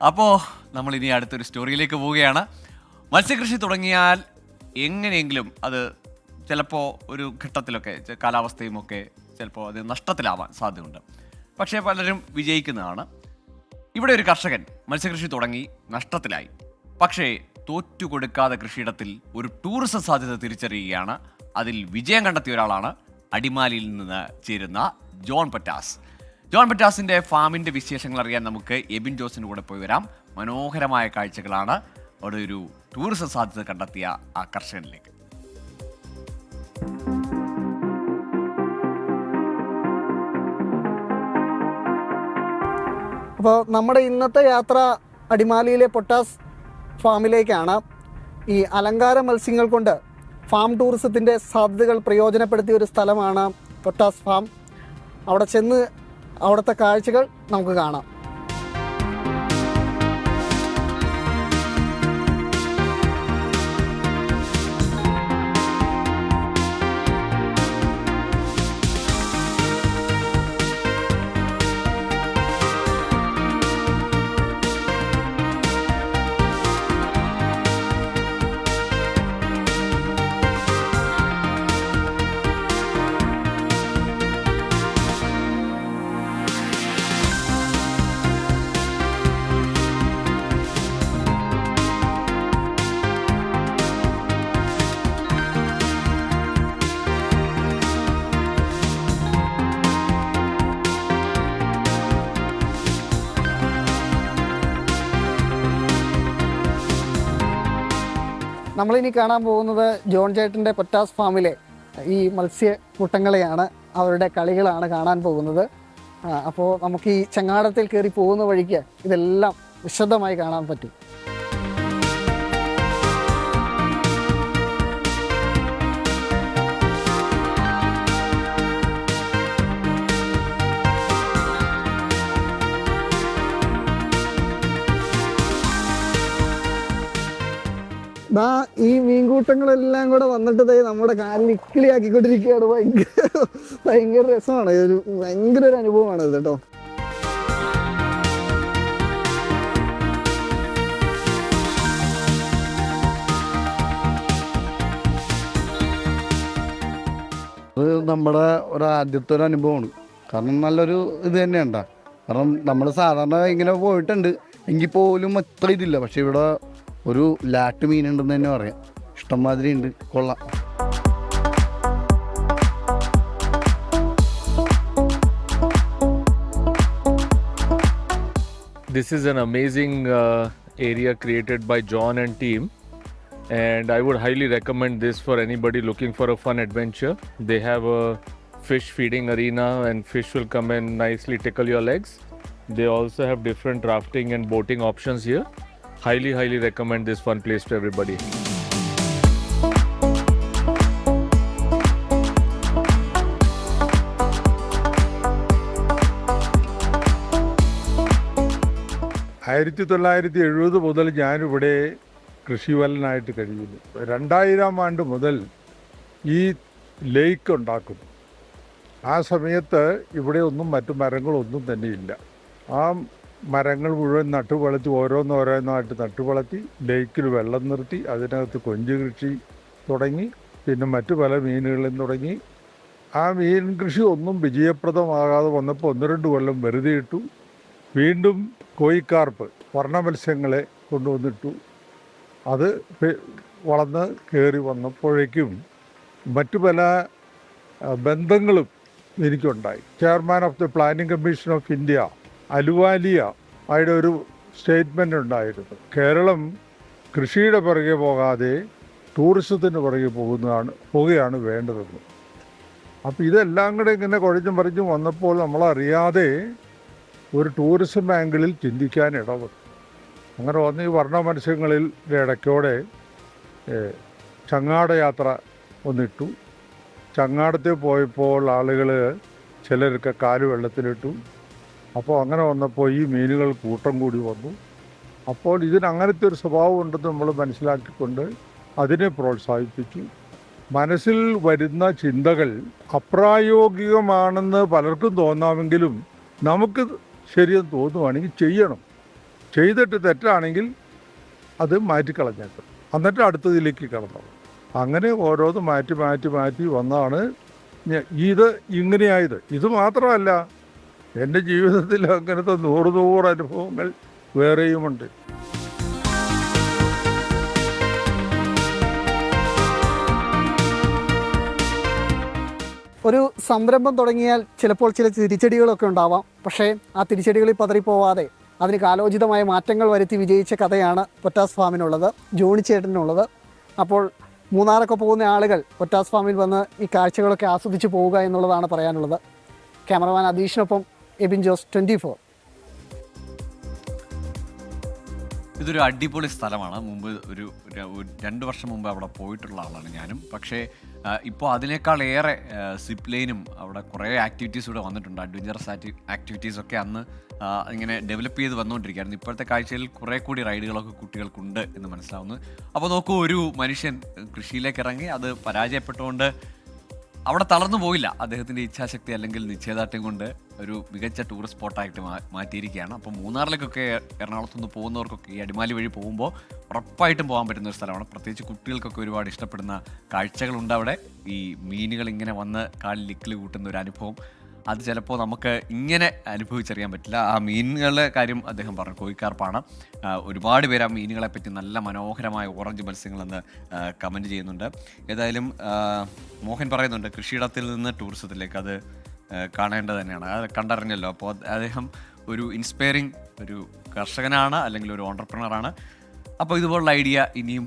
അപ്പോൾ നമ്മൾ ഇനി അടുത്തൊരു സ്റ്റോറിയിലേക്ക് പോവുകയാണ്. മത്സ്യകൃഷി തുടങ്ങിയാൽ എങ്ങനെയെങ്കിലും അത് ചിലപ്പോൾ ഒരു ഘട്ടത്തിലൊക്കെ കാലാവസ്ഥയും ഒക്കെ ചിലപ്പോൾ അത് നഷ്ടത്തിലാവാൻ സാധ്യതയുണ്ട്. പക്ഷേ പലരും വിജയിക്കുന്നതാണ്. ഇവിടെ ഒരു കർഷകൻ മത്സ്യകൃഷി തുടങ്ങി നഷ്ടത്തിലായി. പക്ഷേ തോറ്റുകൊടുക്കാതെ കൃഷിയിടത്തിൽ ഒരു ടൂറിസം സാധ്യത തിരിച്ചറിയുകയാണ്. അതിൽ വിജയം കണ്ടെത്തിയ ഒരാളാണ് അടിമാലിയിൽ നിന്ന് ചേരുന്ന ജോൺ പറ്റാസ്. ജോൺ പറ്റാസിൻ്റെ ഫാമിൻ്റെ വിശേഷങ്ങൾ അറിയാൻ നമുക്ക് എബിൻ ജോസിൻ്റെ കൂടെ പോയി വരാം. മനോഹരമായ കാഴ്ചകളാണ്. അവിടെ ഒരു ടൂറിസം സാധ്യത കണ്ടെത്തിയ ആ കർഷകനിലേക്ക്. അപ്പോൾ നമ്മുടെ ഇന്നത്തെ യാത്ര അടിമാലിയിലെ പൊട്ടാസ് ഫാമിലേക്കാണ്. ഈ അലങ്കാര മത്സ്യങ്ങൾ കൊണ്ട് ഫാം ടൂറിസത്തിൻ്റെ സാധ്യതകൾ പ്രയോജനപ്പെടുത്തിയ ഒരു സ്ഥലമാണ് പൊട്ടാസ് ഫാം. അവിടെ ചെന്ന് അവിടുത്തെ കാഴ്ചകൾ നമുക്ക് കാണാം. നമ്മളിനി കാണാൻ പോകുന്നത് ജോൺ ചേട്ടൻ്റെ പൊട്ടാസ് ഫാമിലെ ഈ മത്സ്യക്കൂട്ടങ്ങളെയാണ്, അവരുടെ കളികളാണ് കാണാൻ പോകുന്നത്. അപ്പോൾ നമുക്ക് ഈ ചങ്ങാടത്തിൽ കയറി പോകുന്ന വഴിക്ക് ഇതെല്ലാം വിശദമായി കാണാൻ പറ്റും. ഈ മീൻകൂട്ടങ്ങളെല്ലാം കൂടെ വന്നിട്ട് നമ്മുടെ കാലിൽ ഇക്കിളിയാക്കിക്കൊണ്ടിരിക്കുകയാണ്. ഭയങ്കര രസമാണ്. ഭയങ്കര ഒരു അനുഭവമാണ് ഇത് കേട്ടോ. അത് നമ്മുടെ ആദ്യത്തെ ഒരു അനുഭവമാണ്. കാരണം നല്ലൊരു ഇത് തന്നെയുണ്ട. കാരണം നമ്മൾ സാധാരണ ഇങ്ങനെ പോയിട്ടുണ്ട് എങ്കിൽ പോലും അത്ര ഇതില്ല. പക്ഷെ ഇവിടെ ഒരു ലാട്ട് മീനുണ്ടെന്ന് തന്നെ പറയാം. ഇഷ്ടംമാതിരി ഉണ്ട്. കൊള്ളാം. This is an amazing area created by John and team, and I would highly recommend this for anybody looking for a fun adventure. They have a fish feeding arena and fish will come and nicely tickle your legs. They also have different rafting and boating options here. Highly recommend this fun place to everybody. ആയിരത്തി 1970 മുതൽ ഞാനിവിടെ കൃഷിവലനായിട്ട് കഴിയുന്നു. 2000 ആണ്ട് മുതൽ ഈ ലേക്ക് ഉണ്ടാക്കുന്നു. ആ സമയത്ത് ഇവിടെ ഒന്നും മറ്റു മരങ്ങളൊന്നും തന്നെയില്ല. ആ മരങ്ങൾ മുഴുവൻ നട്ടുവളർത്തി ഓരോന്നോരോന്നായിട്ട് നട്ടുവളർത്തി ലേക്കിൽ വെള്ളം നിർത്തി അതിനകത്ത് കൊഞ്ച് കൃഷി തുടങ്ങി. പിന്നെ മറ്റു പല മീനുകളും തുടങ്ങി. ആ മീൻ കൃഷി ഒന്നും വിജയപ്രദമാകാതെ വന്നപ്പോൾ 1-2 കൊല്ലം വെറുതെ ഇട്ടു. വീണ്ടും കോയിക്കാർപ്പ് വർണ്ണ മത്സ്യങ്ങളെ കൊണ്ടുവന്നിട്ടു. അത് വളർന്ന് കയറി വന്നപ്പോഴേക്കും മറ്റു പല ബന്ധങ്ങളും എനിക്കുണ്ടായി. Chairman of the planning commission of India Ahluwalia ആയുടെ ഒരു സ്റ്റേറ്റ്മെൻ്റ് ഉണ്ടായിരുന്നു. കേരളം കൃഷിയുടെ പുറകെ പോകാതെ ടൂറിസത്തിന് പുറകെ പോവുകയാണ് വേണ്ടതെന്ന്. അപ്പോൾ ഇതെല്ലാം കൂടെ ഇങ്ങനെ കുഴച്ചും പറിച്ചും വന്നപ്പോൾ നമ്മളറിയാതെ ഒരു ടൂറിസം ആംഗിളിൽ ചിന്തിക്കാൻ ഇടവന്നു. അങ്ങനെ വന്ന് ഈ വർണ്ണ മത്സ്യങ്ങളിൽ ഇടയ്ക്കോടെ ചങ്ങാട യാത്ര ഒന്നിട്ടു. ചങ്ങാടത്തിൽ പോയപ്പോൾ ആളുകൾ ചിലരൊക്കെ കാല് വെള്ളത്തിലിട്ടു. അപ്പോൾ അങ്ങനെ വന്നപ്പോൾ ഈ മീനുകൾ കൂട്ടം കൂടി വന്നു. അപ്പോൾ ഇതിനങ്ങനത്തെ ഒരു സ്വഭാവം ഉണ്ടെന്ന് നമ്മൾ മനസ്സിലാക്കിക്കൊണ്ട് അതിനെ പ്രോത്സാഹിപ്പിച്ചു. മനസ്സിൽ വരുന്ന ചിന്തകൾ അപ്രായോഗികമാണെന്ന് പലർക്കും തോന്നാമെങ്കിലും നമുക്ക് ശരിയെന്ന് തോന്നുവാണെങ്കിൽ ചെയ്യണം. ചെയ്തിട്ട് തെറ്റാണെങ്കിൽ അത് മാറ്റിക്കളഞ്ഞേക്കും, എന്നിട്ട് അടുത്തതിലേക്ക് കടന്നു. അങ്ങനെ ഓരോന്ന് മാറ്റി മാറ്റി മാറ്റി വന്നാണ് ഇത് ഇങ്ങനെയായത്. ഇത് മാത്രമല്ല, എൻ്റെ ജീവിതത്തിൽ അങ്ങനത്തെ 100 അനുഭവങ്ങൾ വേറെയുമുണ്ട്. ഒരു സംരംഭം തുടങ്ങിയാൽ ചിലപ്പോൾ ചില തിരിച്ചടികളൊക്കെ ഉണ്ടാവാം. പക്ഷേ ആ തിരിച്ചടികളിൽ പതറിപ്പോവാതെ അതിന് കാലോചിതമായ മാറ്റങ്ങൾ വരുത്തി വിജയിച്ച കഥയാണ് പൊറ്റാസ് ഫാമിനുള്ളത്, ജോണി ചേട്ടനുള്ളത്. അപ്പോൾ മൂന്നാറൊക്കെ പോകുന്ന ആളുകൾ പൊറ്റാസ് ഫാമിൽ വന്ന് ഈ കാഴ്ചകളൊക്കെ ആസ്വദിച്ച് പോവുക എന്നുള്ളതാണ് പറയാനുള്ളത്. ക്യാമറമാൻ അദീഷിനൊപ്പം എബിൻ ജോസ്, 24. ഇതൊരു അടിപൊളി സ്ഥലമാണ്. മുമ്പ് ഒരു 2 വർഷം മുമ്പ് അവിടെ പോയിട്ടുള്ള ആളാണ് ഞാനും. പക്ഷേ ഇപ്പോൾ അതിനേക്കാൾ ഏറെ സിപ്പ് ലൈനും അവിടെ കുറേ ആക്ടിവിറ്റീസ് ഇവിടെ വന്നിട്ടുണ്ട്. അഡ്വഞ്ചറസ് ആക്ടിവിറ്റീസൊക്കെ അന്ന് ഇങ്ങനെ ഡെവലപ്പ് ചെയ്ത് വന്നുകൊണ്ടിരിക്കുകയായിരുന്നു. ഇപ്പോഴത്തെ കാഴ്ചയിൽ കുറേ കൂടി റൈഡുകളൊക്കെ കുട്ടികൾക്കുണ്ട് എന്ന് മനസ്സിലാവുന്നു. അപ്പോൾ നോക്കൂ, ഒരു മനുഷ്യൻ കൃഷിയിലേക്ക് ഇറങ്ങി അത് പരാജയപ്പെട്ടുകൊണ്ട് അവിടെ തളർന്നു പോയില്ല. അദ്ദേഹത്തിൻ്റെ ഇച്ഛാശക്തി അല്ലെങ്കിൽ നിശ്ചയദാർഢ്യം കൊണ്ട് ഒരു മികച്ച ടൂറിസ്റ്റ് സ്പോട്ടായിട്ട് മാറ്റിയിരിക്കുകയാണ്. അപ്പോൾ മൂന്നാറിലേക്കൊക്കെ എറണാകുളത്തുനിന്ന് പോകുന്നവർക്കൊക്കെ ഈ അടിമാലി വഴി പോകുമ്പോൾ ഉറപ്പായിട്ടും പോകാൻ പറ്റുന്ന ഒരു സ്ഥലമാണ്. പ്രത്യേകിച്ച് കുട്ടികൾക്കൊക്കെ ഒരുപാട് ഇഷ്ടപ്പെടുന്ന കാഴ്ചകളുണ്ട് അവിടെ. ഈ മീനുകൾ ഇങ്ങനെ വന്ന് കാലിൽ ലിക്കിൽ കൂട്ടുന്ന ഒരു അനുഭവം, അത് ചിലപ്പോൾ നമുക്ക് ഇങ്ങനെ അനുഭവിച്ചറിയാൻ പറ്റില്ല. ആ മീനുകളുടെ കാര്യം അദ്ദേഹം പറഞ്ഞു, കോഴിക്കാർപ്പാണ്. ഒരുപാട് പേര് ആ മീനുകളെ പറ്റി നല്ല മനോഹരമായ ഓറഞ്ച് മത്സ്യങ്ങളെന്ന് കമൻറ്റ് ചെയ്യുന്നുണ്ട്. ഏതായാലും മോഹൻ പറയുന്നുണ്ട് കൃഷിയിടത്തിൽ നിന്ന് ടൂറിസത്തിലേക്ക്, അത് കാണേണ്ടത് തന്നെയാണ്. അത് കണ്ടറിഞ്ഞല്ലോ. അപ്പോൾ അദ്ദേഹം ഒരു ഇൻസ്പയറിങ് ഒരു കർഷകനാണ്, അല്ലെങ്കിൽ ഒരു ഓണ്ടർപ്രണറാണ്. അപ്പോൾ ഇതുപോലുള്ള ഐഡിയ ഇനിയും